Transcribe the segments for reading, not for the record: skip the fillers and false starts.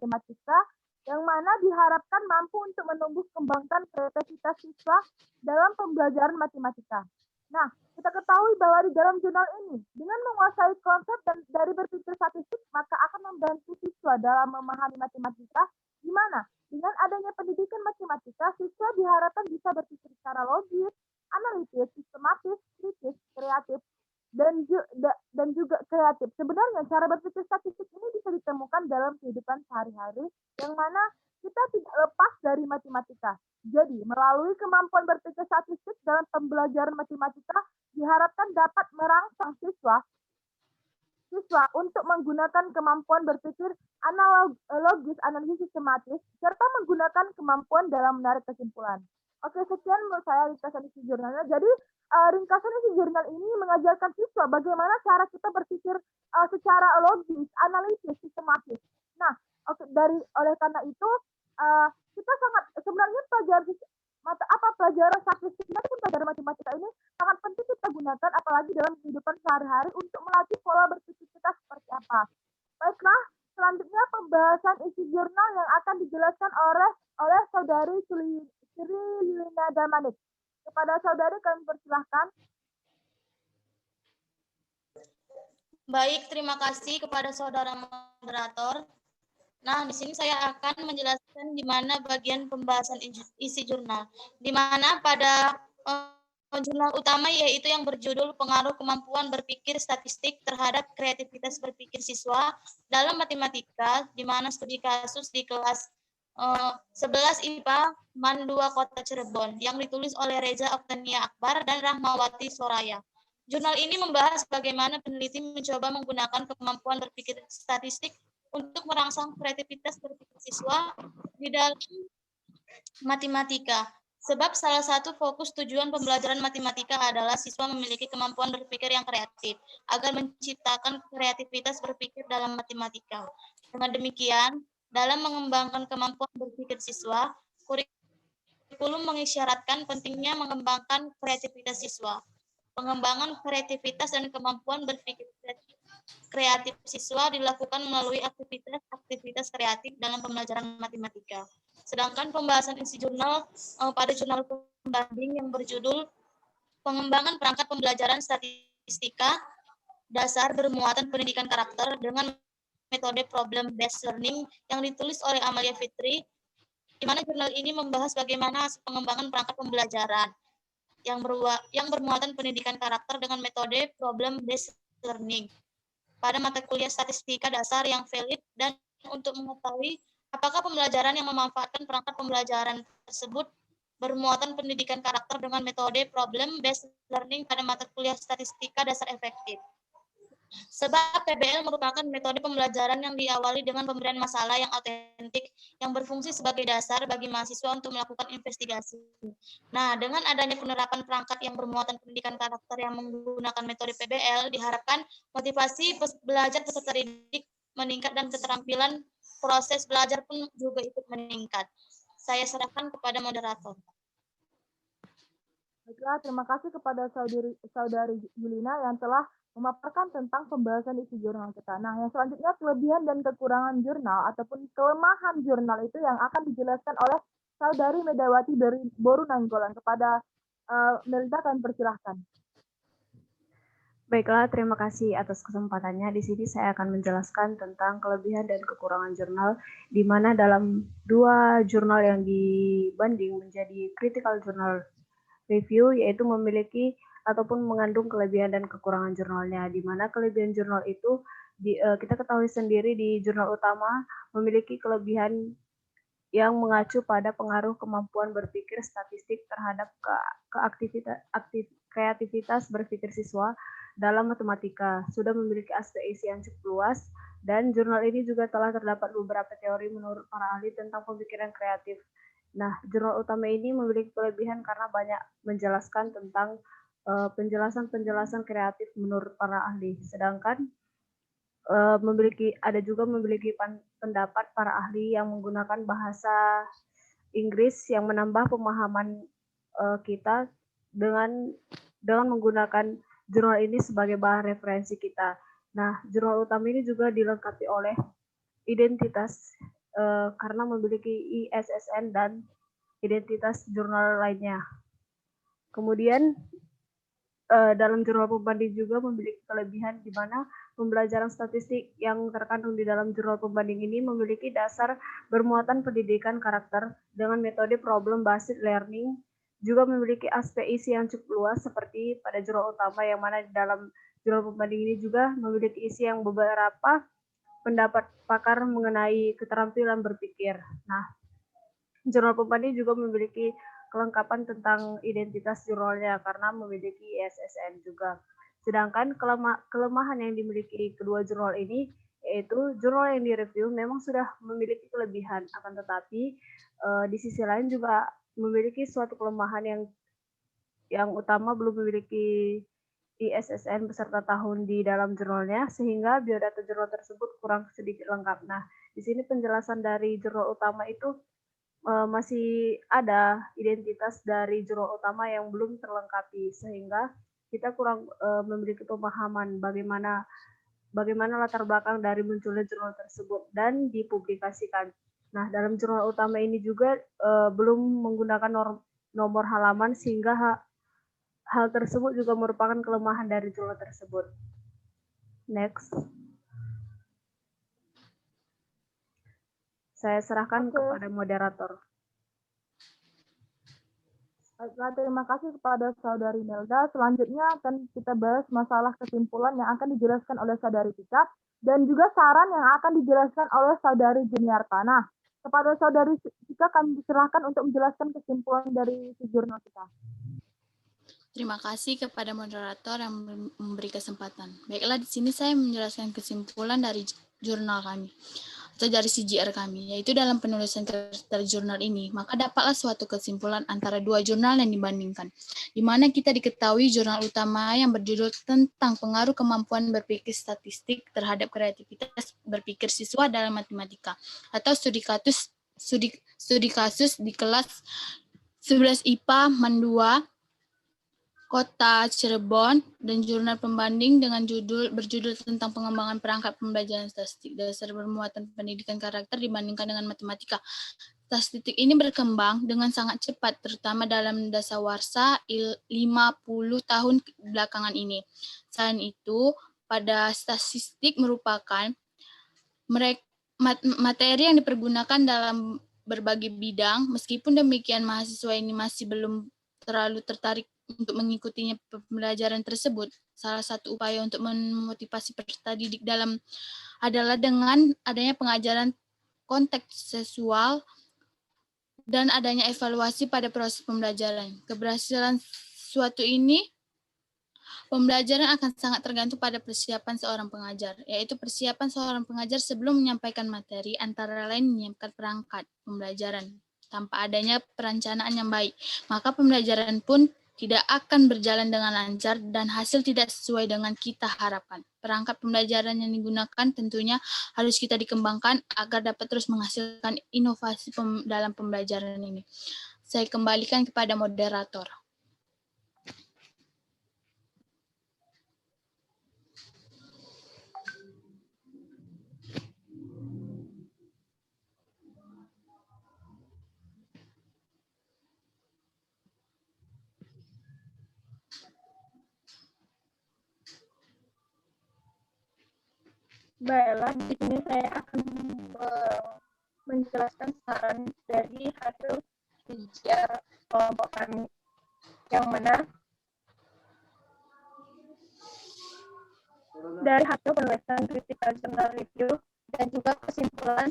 matematika yang mana diharapkan mampu untuk menumbuh kembangkan kreativitas siswa dalam pembelajaran matematika. Nah, kita ketahui bahwa di dalam jurnal ini, dengan menguasai konsep dan dari berpikir statistik, maka akan membantu siswa dalam memahami matematika, di mana dengan adanya pendidikan matematika, siswa diharapkan bisa berpikir secara logis, analitis, sistematis, kritis, kreatif, dan juga kreatif. Sebenarnya cara berpikir statistik ini bisa ditemukan dalam kehidupan sehari-hari, yang mana kita tidak lepas dari matematika. Jadi, melalui kemampuan berpikir statistik dalam pembelajaran matematika, diharapkan dapat merangsang siswa untuk menggunakan kemampuan berpikir logis, analisis sistematis, serta menggunakan kemampuan dalam menarik kesimpulan. Oke, sekian menurut saya ringkasan isi jurnalnya. Jadi, ringkasan isi jurnal ini mengajarkan siswa bagaimana cara kita berpikir secara logis, analisis, sistematis. Nah, oleh karena itu, kita sangat sebenarnya pelajaran statistik maupun pelajaran matematika ini sangat penting kita gunakan, apalagi dalam kehidupan sehari-hari untuk melatih pola berpikir kita seperti apa. Baiklah, selanjutnya pembahasan isi jurnal yang akan dijelaskan oleh Saudari Sri Lina Damanik. Kepada saudari kami persilahkan. Baik, terima kasih kepada saudara moderator. Nah, di sini saya akan menjelaskan di mana bagian pembahasan isi jurnal. Di mana pada jurnal utama yaitu yang berjudul Pengaruh Kemampuan Berpikir Statistik Terhadap Kreativitas Berpikir Siswa dalam Matematika, di mana studi kasus di kelas 11 IPA MAN 2 Kota Cirebon yang ditulis oleh Reza Oktania Akbar dan Rahmawati Soraya. Jurnal ini membahas bagaimana peneliti mencoba menggunakan kemampuan berpikir statistik untuk merangsang kreativitas berpikir siswa di dalam matematika. Sebab salah satu fokus tujuan pembelajaran matematika adalah siswa memiliki kemampuan berpikir yang kreatif, agar menciptakan kreativitas berpikir dalam matematika. Dengan demikian, dalam mengembangkan kemampuan berpikir siswa, kurikulum mengisyaratkan pentingnya mengembangkan kreativitas siswa. Pengembangan kreativitas dan kemampuan berpikir kreatif siswa dilakukan melalui aktivitas kreatif dalam pembelajaran matematika. Sedangkan pembahasan isi jurnal pada jurnal pembanding yang berjudul Pengembangan Perangkat Pembelajaran Statistika Dasar Bermuatan Pendidikan Karakter dengan Metode Problem Based Learning yang ditulis oleh Amalia Fitri, di mana jurnal ini membahas bagaimana pengembangan perangkat pembelajaran yang bermuatan pendidikan karakter dengan metode Problem Based Learning pada mata kuliah statistika dasar yang valid, dan untuk mengetahui apakah pembelajaran yang memanfaatkan perangkat pembelajaran tersebut bermuatan pendidikan karakter dengan metode problem based learning pada mata kuliah statistika dasar efektif. Sebab PBL merupakan metode pembelajaran yang diawali dengan pemberian masalah yang autentik yang berfungsi sebagai dasar bagi mahasiswa untuk melakukan investigasi. Nah, dengan adanya penerapan perangkat yang bermuatan pendidikan karakter yang menggunakan metode PBL, diharapkan motivasi belajar peserta didik meningkat dan keterampilan proses belajar pun juga ikut meningkat. Saya serahkan kepada moderator. Baiklah, terima kasih kepada saudari Yulina yang telah memaparkan tentang pembahasan isi jurnal kita. Nah, yang selanjutnya kelebihan dan kekurangan jurnal ataupun kelemahan jurnal itu yang akan dijelaskan oleh saudari Medawati dari Boru Nainggolan. Kepada Melda kami persilahkan. Baiklah, terima kasih atas kesempatannya. Di sini saya akan menjelaskan tentang kelebihan dan kekurangan jurnal, di mana dalam 2 jurnal yang dibanding menjadi critical journal review, yaitu memiliki ataupun mengandung kelebihan dan kekurangan jurnalnya, di mana kelebihan jurnal itu kita ketahui sendiri di jurnal utama memiliki kelebihan yang mengacu pada pengaruh kemampuan berpikir statistik terhadap kreativitas berpikir siswa dalam matematika, sudah memiliki aspek isi yang cukup luas, dan jurnal ini juga telah terdapat beberapa teori menurut para ahli tentang pemikiran kreatif. Nah, jurnal utama ini memiliki kelebihan karena banyak menjelaskan tentang penjelasan-penjelasan kreatif menurut para ahli. Sedangkan ada juga memiliki pendapat para ahli yang menggunakan bahasa Inggris yang menambah pemahaman kita dengan menggunakan jurnal ini sebagai bahan referensi kita. Nah, jurnal utama ini juga dilengkapi oleh identitas karena memiliki ISSN dan identitas jurnal lainnya. Kemudian dalam jurnal pembanding juga memiliki kelebihan di mana pembelajaran statistik yang terkandung di dalam jurnal pembanding ini memiliki dasar bermuatan pendidikan karakter dengan metode problem based learning, juga memiliki aspek isi yang cukup luas seperti pada jurnal utama, yang mana di dalam jurnal pembanding ini juga memiliki isi yang beberapa pendapat pakar mengenai keterampilan berpikir. Nah, jurnal pembanding juga memiliki kelengkapan tentang identitas jurnalnya karena memiliki ISSN juga. Sedangkan kelemahan yang dimiliki kedua jurnal ini yaitu jurnal yang direview memang sudah memiliki kelebihan, akan tetapi di sisi lain juga memiliki suatu kelemahan yang utama belum memiliki ISSN beserta tahun di dalam jurnalnya, sehingga biodata jurnal tersebut kurang sedikit lengkap. Nah, di sini penjelasan dari jurnal utama itu masih ada identitas dari jurnal utama yang belum terlengkapi, sehingga kita kurang memiliki pemahaman bagaimana latar belakang dari munculnya jurnal tersebut dan dipublikasikan. Nah, dalam jurnal utama ini juga belum menggunakan nomor halaman, sehingga hal tersebut juga merupakan kelemahan dari jurnal tersebut. Next. Saya serahkan kepada moderator. Baiklah, terima kasih kepada Saudari Nelda. Selanjutnya akan kita bahas masalah kesimpulan yang akan dijelaskan oleh Saudari Tika dan juga saran yang akan dijelaskan oleh Saudari Juniarta. Nah, kepada Saudari Tika kami diserahkan untuk menjelaskan kesimpulan dari jurnal kita. Terima kasih kepada moderator yang memberi kesempatan. Baiklah, di sini saya menjelaskan kesimpulan dari jurnal kami atau dari CJR kami, yaitu dalam penulisan karakter jurnal ini, maka dapatlah suatu kesimpulan antara dua jurnal yang dibandingkan, di mana kita diketahui jurnal utama yang berjudul tentang pengaruh kemampuan berpikir statistik terhadap kreativitas berpikir siswa dalam matematika, atau studi kasus di kelas 11 IPA Mandua, Kota Cirebon, dan jurnal pembanding dengan berjudul tentang pengembangan perangkat pembelajaran statistik dasar bermuatan pendidikan karakter dibandingkan dengan matematika. Statistik ini berkembang dengan sangat cepat, terutama dalam dasawarsa 50 tahun belakangan ini. Selain itu, pada statistik merupakan materi yang dipergunakan dalam berbagai bidang. Meskipun demikian, mahasiswa ini masih belum terlalu tertarik untuk mengikutinya pembelajaran tersebut. Salah satu upaya untuk memotivasi peserta didik adalah dengan adanya pengajaran kontekstual dan adanya evaluasi pada proses pembelajaran. Keberhasilan suatu ini pembelajaran akan sangat tergantung pada persiapan seorang pengajar, yaitu persiapan seorang pengajar sebelum menyampaikan materi, antara lain menyiapkan perangkat pembelajaran. Tanpa adanya perencanaan yang baik, maka pembelajaran pun tidak akan berjalan dengan lancar dan hasil tidak sesuai dengan kita harapkan. Perangkat pembelajaran yang digunakan tentunya harus kita dikembangkan agar dapat terus menghasilkan inovasi dalam pembelajaran ini. Saya kembalikan kepada moderator. Baiklah, di sini saya akan menjelaskan saran dari hasil CJR kelompok kami, yang mana dari hasil penulisan critical journal review dan juga kesimpulan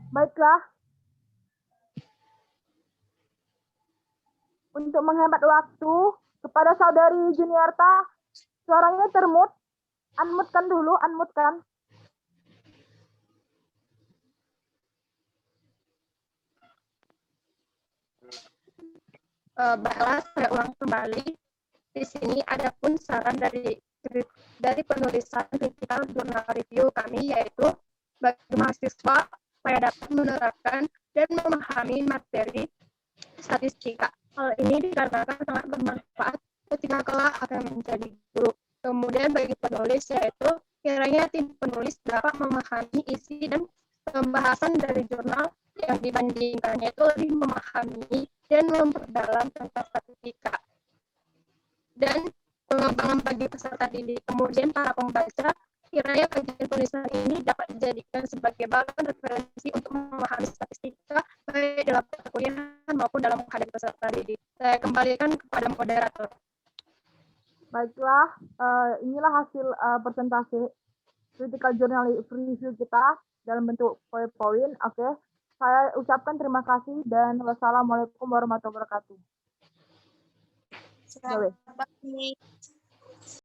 Baiklah, untuk menghemat waktu, kepada Saudari Juniarta, suaranya termute. Unmute-kan dulu, unmute-kan. Baiklah, saya ulang kembali. Di sini ada pun saran dari penulisan critical journal review kami, yaitu bagi mahasiswa supaya dapat menerapkan dan memahami materi statistika. Hal ini dikarenakan sangat bermanfaat ketika kelak akan menjadi guru. Kemudian bagi penulis, yaitu kiranya tim penulis dapat memahami isi dan pembahasan dari jurnal yang dibandingkannya itu lebih memahami dan memperdalam tentang statistika. Dan pengembangan bagi peserta didik. Kemudian para pembaca, kiranya kajian tulisan ini dapat dijadikan sebagai bahan referensi untuk memahami statistika baik dalam perkuliahan maupun dalam menghadapi peserta didik. Saya kembalikan kepada moderator. Baiklah, inilah hasil presentasi critical journal review kita dalam bentuk PowerPoint. Oke, saya ucapkan terima kasih dan wassalamualaikum warahmatullahi wabarakatuh. Selamat pagi.